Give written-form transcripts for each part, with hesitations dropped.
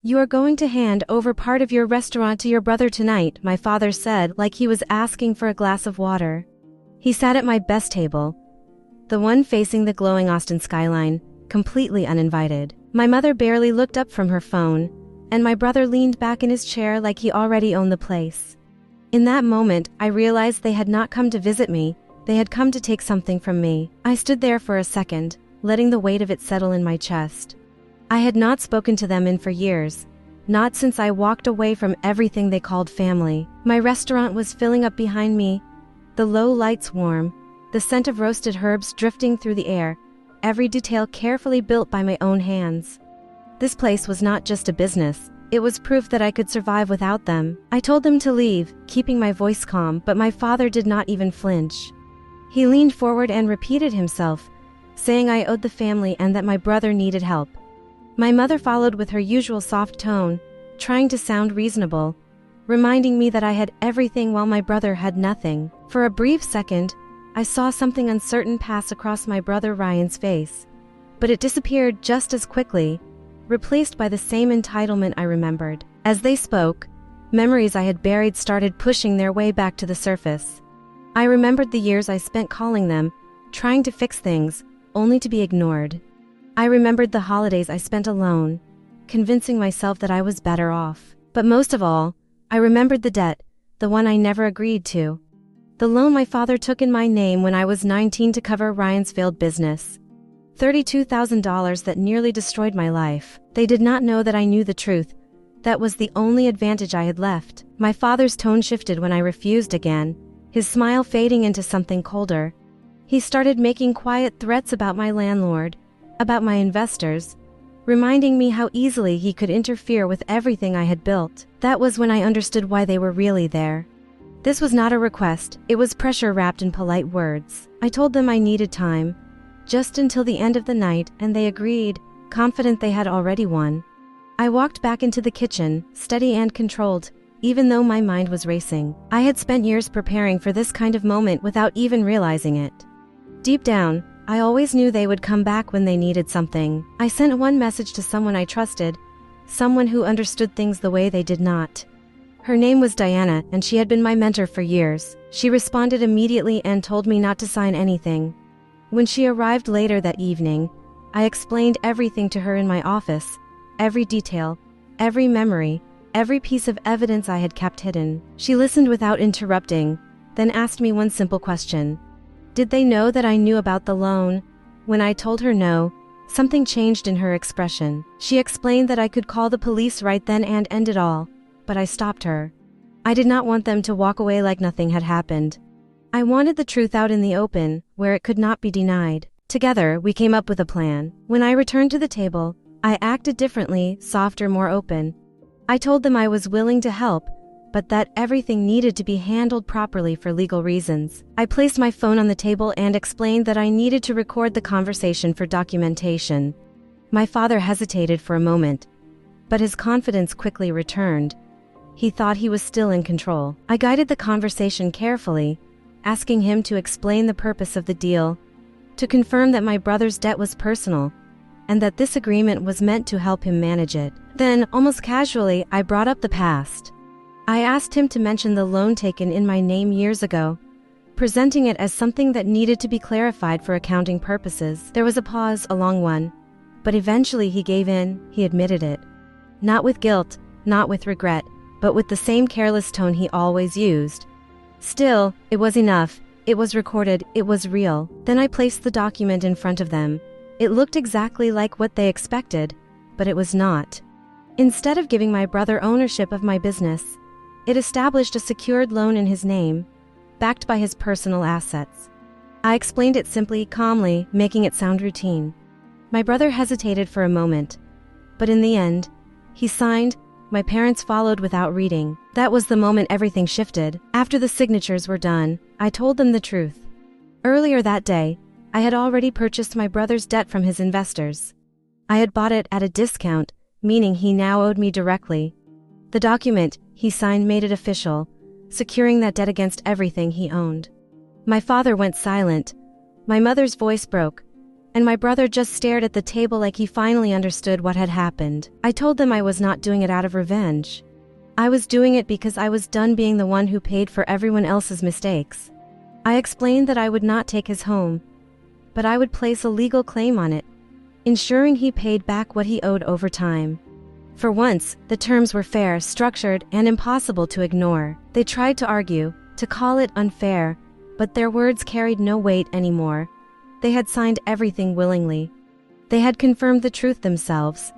"You are going to hand over part of your restaurant to your brother tonight," my father said, like he was asking for a glass of water. He sat at my best table, the one facing the glowing Austin skyline, completely uninvited. My mother barely looked up from her phone, and my brother leaned back in his chair like he already owned the place. In that moment, I realized they had not come to visit me, they had come to take something from me. I stood there for a second, letting the weight of it settle in my chest. I had not spoken to them in for years, not since I walked away from everything they called family. My restaurant was filling up behind me, the low lights warm, the scent of roasted herbs drifting through the air, every detail carefully built by my own hands. This place was not just a business, it was proof that I could survive without them. I told them to leave, keeping my voice calm, but my father did not even flinch. He leaned forward and repeated himself, saying I owed the family and that my brother needed help. My mother followed with her usual soft tone, trying to sound reasonable, reminding me that I had everything while my brother had nothing. For a brief second, I saw something uncertain pass across my brother Ryan's face, but it disappeared just as quickly, replaced by the same entitlement I remembered. As they spoke, memories I had buried started pushing their way back to the surface. I remembered the years I spent calling them, trying to fix things, only to be ignored. I remembered the holidays I spent alone, convincing myself that I was better off. But most of all, I remembered the debt, the one I never agreed to. The loan my father took in my name when I was 19 to cover Ryan's failed business. $32,000 that nearly destroyed my life. They did not know that I knew the truth. That was the only advantage I had left. My father's tone shifted when I refused again, his smile fading into something colder. He started making quiet threats about my landlord, about my investors, reminding me how easily he could interfere with everything I had built. That was when I understood why they were really there. This was not a request, it was pressure wrapped in polite words. I told them I needed time, just until the end of the night, and they agreed, confident they had already won. I walked back into the kitchen, steady and controlled, even though my mind was racing. I had spent years preparing for this kind of moment without even realizing it. Deep down, I always knew they would come back when they needed something. I sent one message to someone I trusted, someone who understood things the way they did not. Her name was Diana, and she had been my mentor for years. She responded immediately and told me not to sign anything. When she arrived later that evening, I explained everything to her in my office, every detail, every memory, every piece of evidence I had kept hidden. She listened without interrupting, then asked me one simple question. Did they know that I knew about the loan? When I told her no, something changed in her expression. She explained that I could call the police right then and end it all, but I stopped her. I did not want them to walk away like nothing had happened. I wanted the truth out in the open, where it could not be denied. Together, we came up with a plan. When I returned to the table, I acted differently, softer, more open. I told them I was willing to help, but that everything needed to be handled properly for legal reasons. I placed my phone on the table and explained that I needed to record the conversation for documentation. My father hesitated for a moment, but his confidence quickly returned. He thought he was still in control. I guided the conversation carefully, asking him to explain the purpose of the deal, to confirm that my brother's debt was personal, and that this agreement was meant to help him manage it. Then, almost casually, I brought up the past. I asked him to mention the loan taken in my name years ago, presenting it as something that needed to be clarified for accounting purposes. There was a pause, a long one, but eventually he gave in, he admitted it. Not with guilt, not with regret, but with the same careless tone he always used. Still, it was enough. It was recorded, it was real. Then I placed the document in front of them. It looked exactly like what they expected, but it was not. Instead of giving my brother ownership of my business, it established a secured loan in his name, backed by his personal assets. I explained it simply, calmly, making it sound routine. My brother hesitated for a moment, but in the end, he signed. My parents followed without reading. That was the moment everything shifted. After the signatures were done, I told them the truth. Earlier that day, I had already purchased my brother's debt from his investors. I had bought it at a discount, meaning he now owed me directly. The document he signed made it official, securing that debt against everything he owned. My father went silent. My mother's voice broke. and my brother just stared at the table like he finally understood what had happened. I told them I was not doing it out of revenge. I was doing it because I was done being the one who paid for everyone else's mistakes. I explained that I would not take his home, but I would place a legal claim on it, ensuring he paid back what he owed over time. For once, the terms were fair, structured, and impossible to ignore. They tried to argue, to call it unfair, but their words carried no weight anymore. They had signed everything willingly. They had confirmed the truth themselves.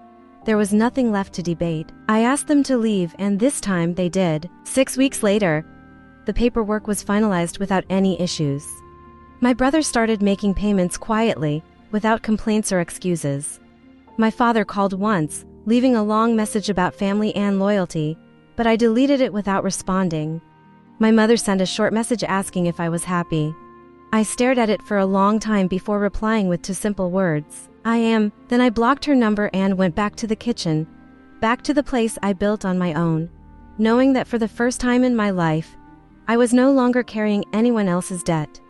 There was nothing left to debate. I asked them to leave, and this time they did. 6 weeks later, the paperwork was finalized without any issues. My brother started making payments quietly, without complaints or excuses. My father called once, leaving a long message about family and loyalty, but I deleted it without responding. My mother sent a short message asking if I was happy. I stared at it for a long time before replying with two simple words, "I am." Then I blocked her number and went back to the kitchen, back to the place I built on my own, knowing that for the first time in my life, I was no longer carrying anyone else's debt.